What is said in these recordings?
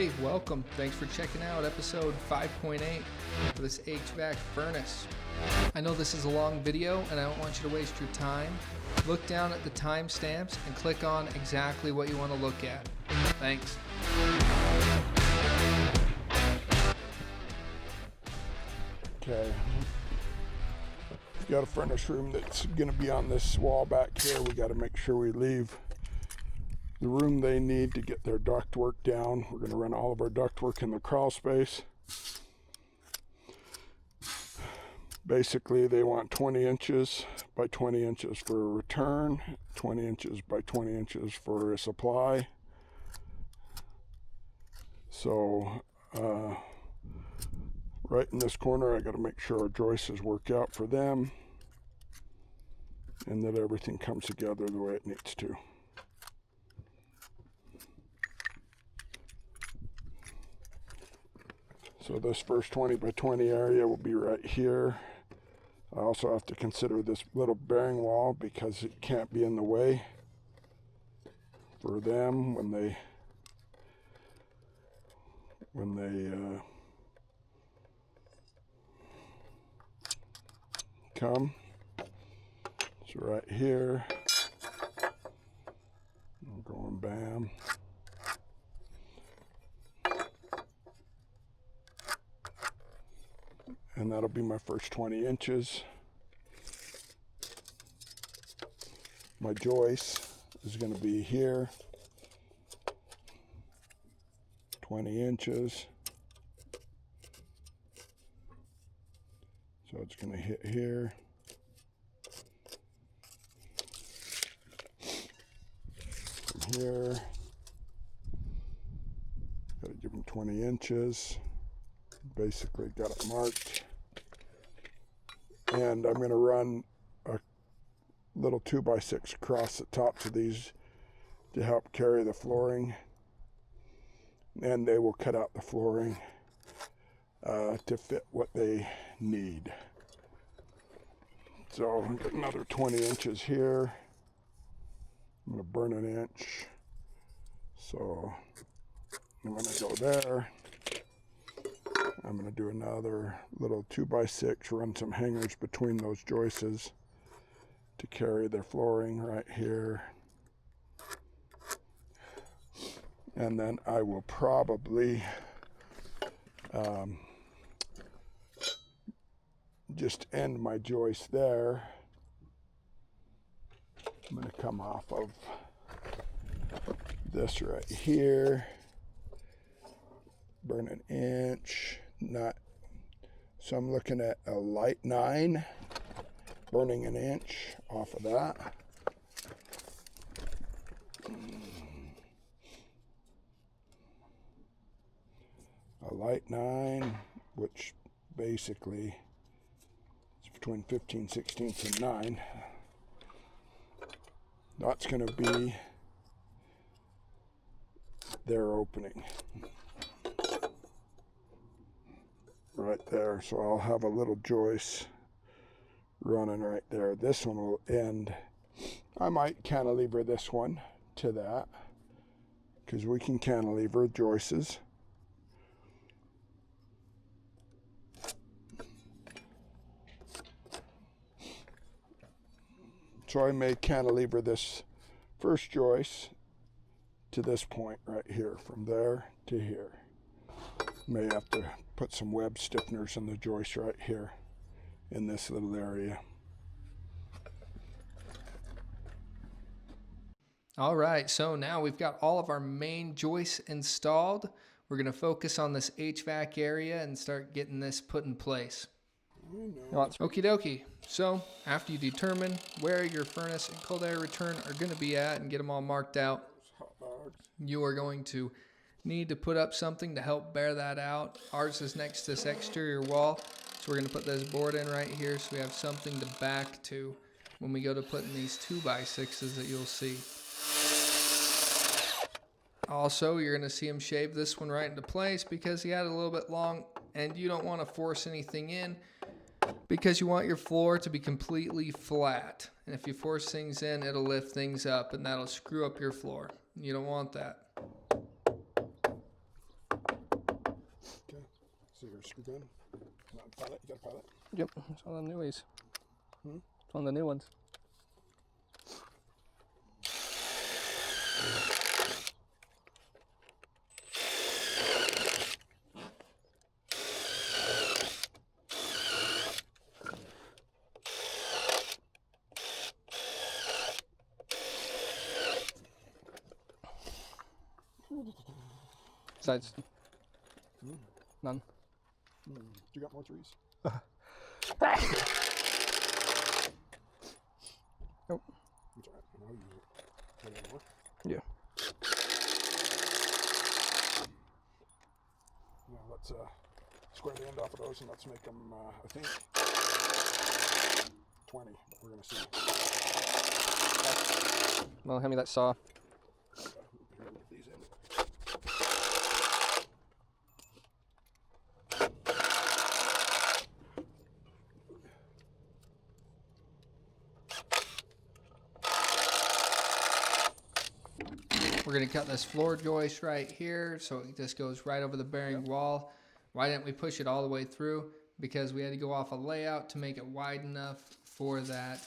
Hey, welcome. Thanks for checking out episode 5.8 for this HVAC furnace. I know this is a long video and I don't want you to waste your time. Look down at the timestamps and click on exactly what you want to look at. Thanks. Okay. We've got a furnace room that's going to be on this wall back here. We got to make sure we leave the room they need to get their ductwork down. We're going to run all of our ductwork in the crawl space. Basically, they want 20 inches by 20 inches for a return, 20 inches by 20 inches for a supply. So, right in this corner, I got to make sure our joists work out for them and that everything comes together the way it needs to. So this first 20 by 20 area will be right here. I also have to consider this little bearing wall because it can't be in the way for them when they come. So right here, I'm going bam. And that'll be my first 20 inches. My joist is going to be here, 20 inches. So it's going to hit here. From here, got to give them 20 inches. Basically got it marked. And I'm going to run a little 2x6 across the tops of these to help carry the flooring. And they will cut out the flooring to fit what they need. So I've got another 20 inches here. I'm going to burn an inch. So I'm going to go there. I'm going to do another little 2x6, run some hangers between those joists to carry their flooring right here. And then I will probably just end my joist there. I'm going to come off of this right here. Burn an inch, so I'm looking at a light 9, burning an inch off of that. A light 9, which basically is between 15 16ths and 9. That's going to be their opening. Right there, so I'll have a little joist running right there. This one will end. I might cantilever this one to that because we can cantilever joists. So I may cantilever this first joist to this point right here, from there to here. May have to put some web stiffeners in the joist right here in this little area. All right, so now we've got all of our main joists installed. We're going to focus on this HVAC area and start getting this put in place. Okie dokie. So after you determine where your furnace and cold air return are going to be at and get them all marked out, you are going to need to put up something to help bear that out. Ours is next to this exterior wall, so we're going to put this board in right here so we have something to back to when we go to put in these 2x6s that you'll see. Also, you're going to see him shave this one right into place because he had it a little bit long, and you don't want to force anything in because you want your floor to be completely flat. And if you force things in, it'll lift things up and that'll screw up your floor. You don't want that. So your screw gun? Not pilot? You got a pilot? Yep, it's one of the newies. Hmm? It's one of the new ones. Besides, none. You got more threes? Nope. That's all right. I'll use it. Any more? Yeah. Yeah, let's square the end off of those and let's make them, I think, 20, but we're going to see. Well, hand me that saw. Here, we'll get these in. We're going to cut this floor joist right here so it just goes right over the bearing wall. Why didn't we push it all the way through? Because we had to go off a layout to make it wide enough for that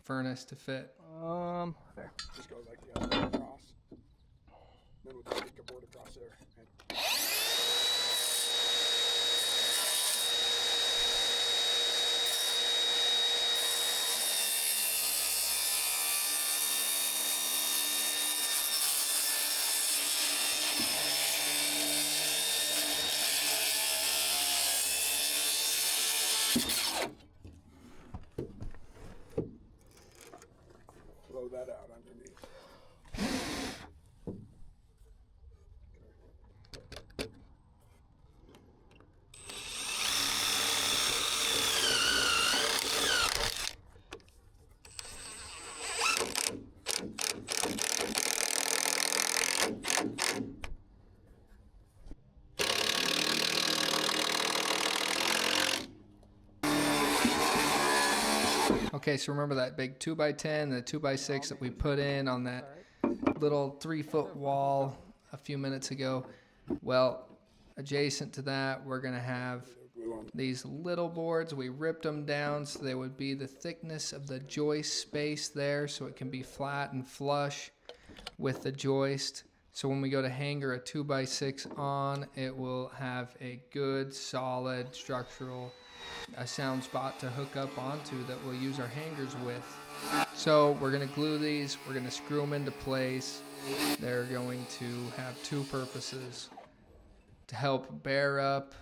furnace to fit. There. Just go like the other way across. Then we'll just stick a board across there. And blow that out underneath. Okay, so remember that big 2x10, the 2x6 that we put in on that little 3-foot wall a few minutes ago? Well, adjacent to that, we're going to have these little boards. We ripped them down so they would be the thickness of the joist space there so it can be flat and flush with the joist. So when we go to hanger a 2x6 on, it will have a good solid structural sound spot to hook up onto that we'll use our hangers with. So we're going to glue these, we're going to screw them into place. They're going to have two purposes: to help bear up,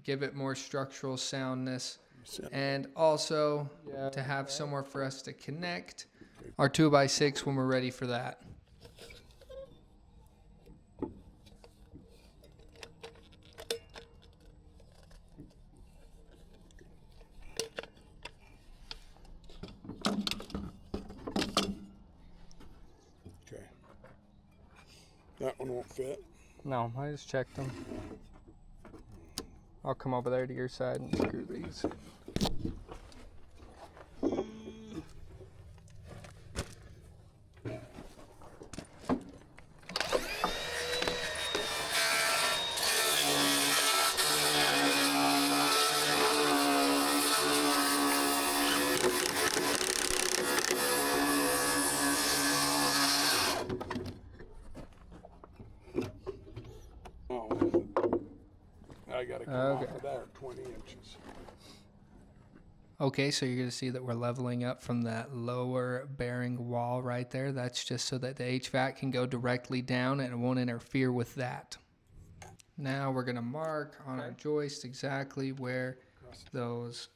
give it more structural soundness, and also to have somewhere for us to connect our 2x6 when we're ready for that. Okay. That one won't fit. No, I just checked them. I'll come over there to your side and screw these. Oh, I gotta come off of there 20 inches. Okay, so you're going to see that we're leveling up from that lower bearing wall right there. That's just so that the HVAC can go directly down and it won't interfere with that. Now we're going to mark on our joist exactly where those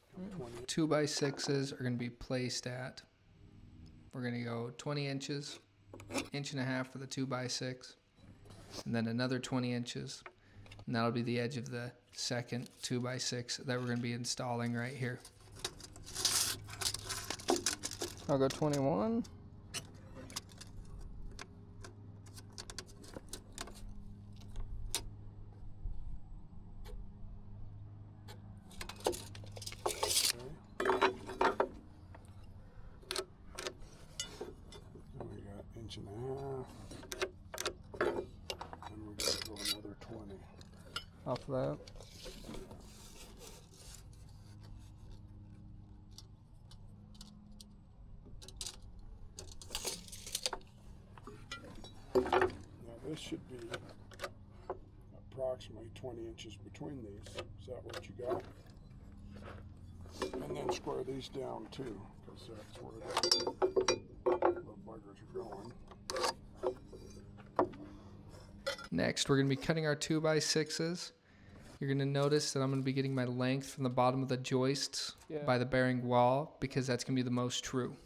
2x6s are going to be placed at. We're going to go 20 inches, 1.5 inches for the 2x6, and then another 20 inches. And that'll be the edge of the second 2x6 that we're going to be installing right here. I'll go 21. And we got 1.5 inches. And we gotta go another 20. Off of that. Now this should be approximately 20 inches between these. Is that what you got? And then square these down too, because that's where the little buggers are going. Next, we're going to be cutting our 2x6s. You're going to notice that I'm going to be getting my length from the bottom of the joists by the bearing wall, because that's going to be the most true.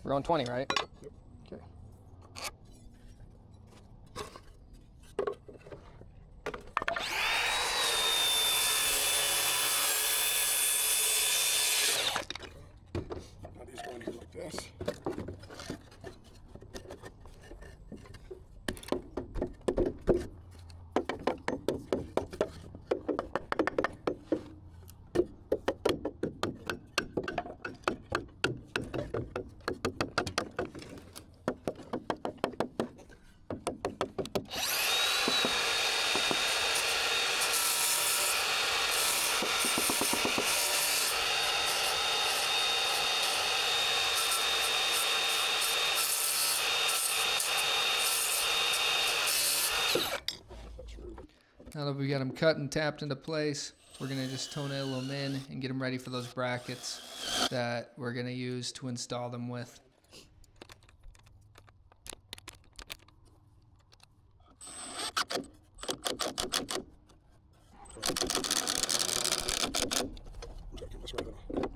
We're on 20, right? Yep. Okay. Now these go in here like this. Now that we got them cut and tapped into place, we're going to just toenail them in and get them ready for those brackets that we're going to use to install them with.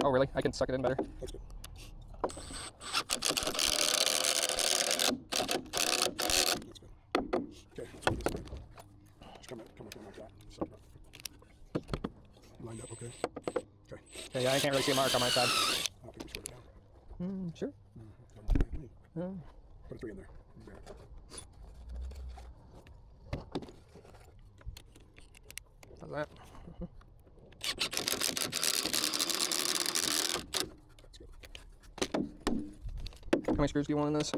Oh, really? I can suck it in better. That's good. That's good. Okay, let's do this way. Just come in like that. Suck it up. Lined up, okay? Okay. Okay, yeah, I can't really see a mark on my side. I don't think we squared it down. Sure. Put a 3 in there. There. How's that? That's good. How many screws do you want in this?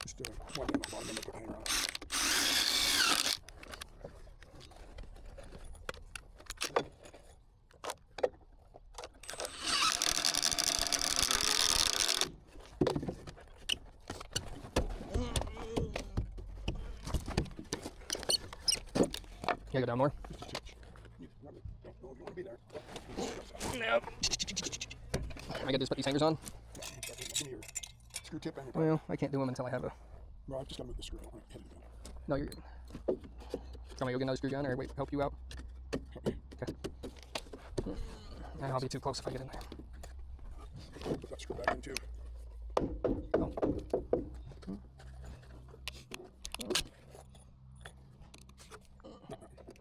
Just one down the bottom and put a hanger on it. Can I go down more? You want to be there. Nope. I gotta just put these hangers on? Give me your screw tip and your Well, I can't do them until I have a... Well, I've just got to move the screw. I don't want to hit it again. No, you're good. Do you want me to go get another screw gun or wait, help you out? Help me. Okay. I'll be too close if I get in there. Put that screw back in too. Oh.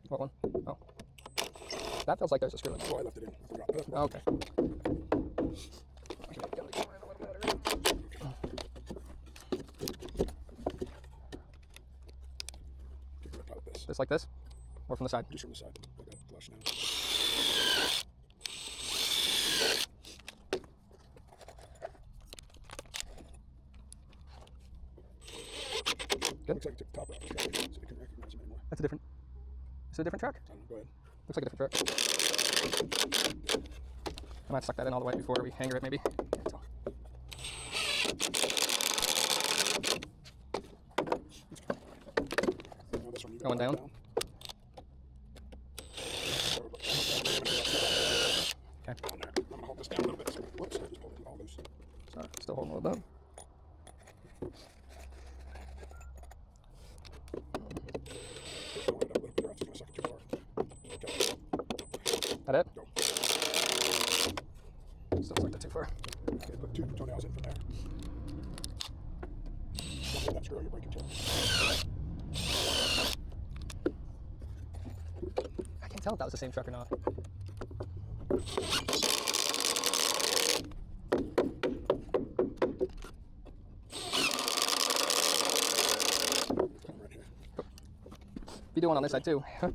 What one? Oh. That feels like there's a screw in there. Oh, I left it in. I forgot. That's Oh, okay. Get rid of this. Just like this? Or from the side? Just from the side. I got it flush now. Good. Looks like I took the top out, so they couldn't recognize him anymore. That's a different... Is it a different truck? Go ahead. Looks like a different truck. I might suck that in all the way before we hanger it, maybe. Can't tell. Now this one you Going down? Okay. Okay. Down there. I'm gonna hold this down a little bit. Whoops, I just pulled it all loose. Sorry, still holding a little down. Don't light up a little bit, or else it's gonna suck it too far. Okay. That it? Go. Still sucked it too far. Okay, put 2 toenails in from there. Don't hit that screw, you break your toe. I can't tell if that was the same truck or not. Right here. Be doing on this side too. I'd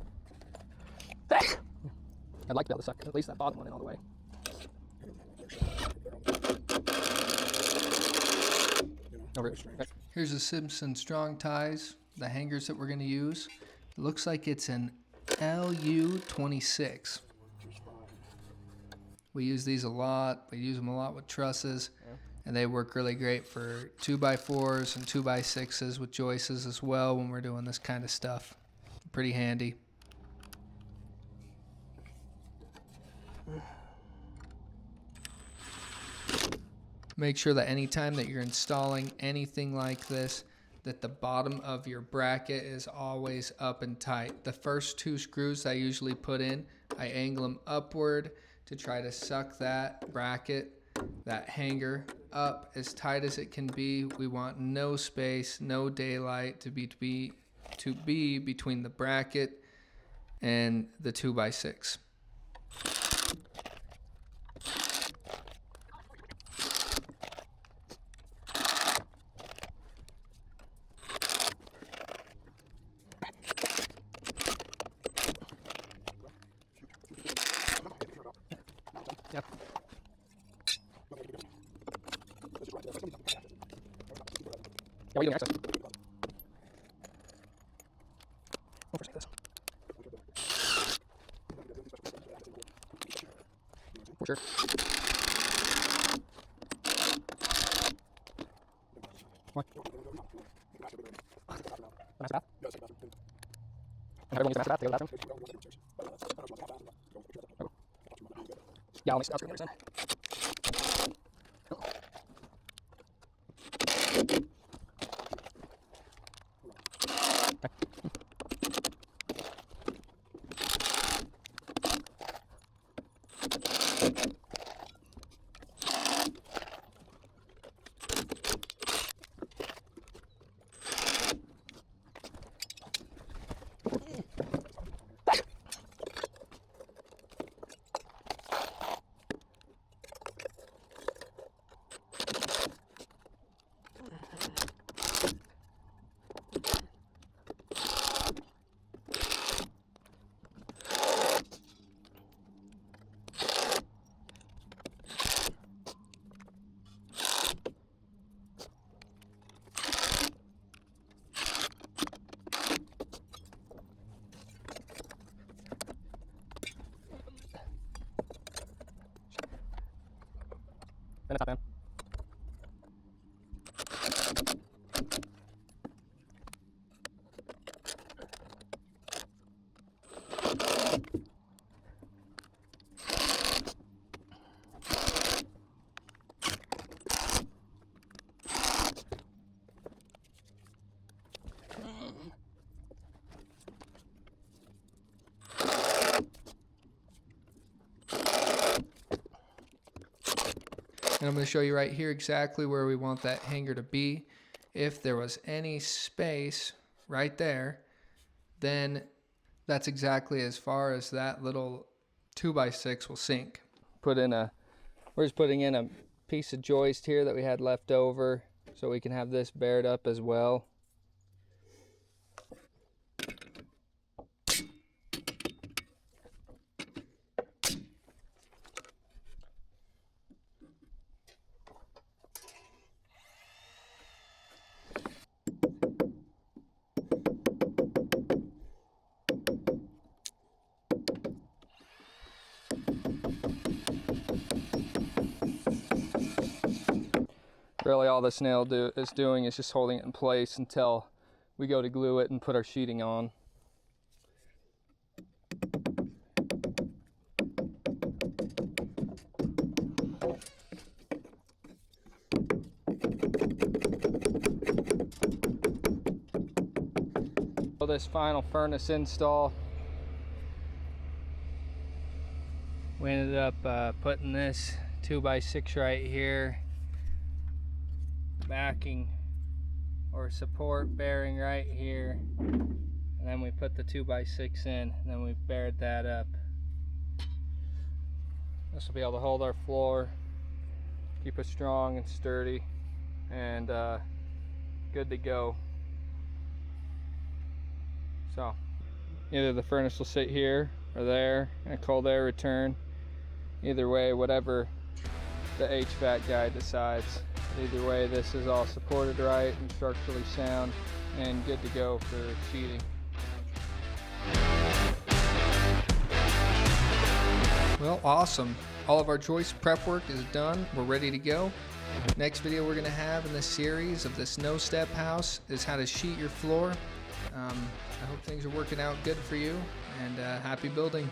like to be able to suck at least that bottom one in all the way. Over it. Okay. Here's the Simpson Strong ties, the hangers that we're going to use. It looks like it's an LU26. We use these a lot. We use them a lot with trusses, and they work really great for 2x4s and 2x6s with joists as well when we're doing this kind of stuff. Pretty handy. Make sure that anytime that you're installing anything like this, that the bottom of your bracket is always up and tight. The first 2 screws I usually put in, I angle them upward to try to suck that bracket, that hanger, up as tight as it can be. We want no space, no daylight to be between the bracket and the 2x6. Yep. Yeah, what are you doing next? Oh, first like this. For sure. Why? Master bath? And everyone uses the master bath to go to the bathroom? Oh. Yeah, I'll screw in. Then it's not down. And I'm going to show you right here exactly where we want that hanger to be. If there was any space right there, then that's exactly as far as that little 2x6 will sink. We're just putting in a piece of joist here that we had left over so we can have this bared up as well. Really all this nail is doing is just holding it in place until we go to glue it and put our sheeting on. So this final furnace install, we ended up putting this 2x6 right here, backing or support bearing right here, and then we put the 2x6 in, and then we bared that up. This will be able to hold our floor, keep it strong and sturdy, and good to go. So Either the furnace will sit here or there in a cold air return. Either way, whatever the HVAC guy decides. Either way, this is all supported right and structurally sound and good to go for sheeting. Well, awesome. All of our joist prep work is done. We're ready to go. Next video we're going to have in this series of this no-step house is how to sheet your floor. I hope things are working out good for you, and happy building.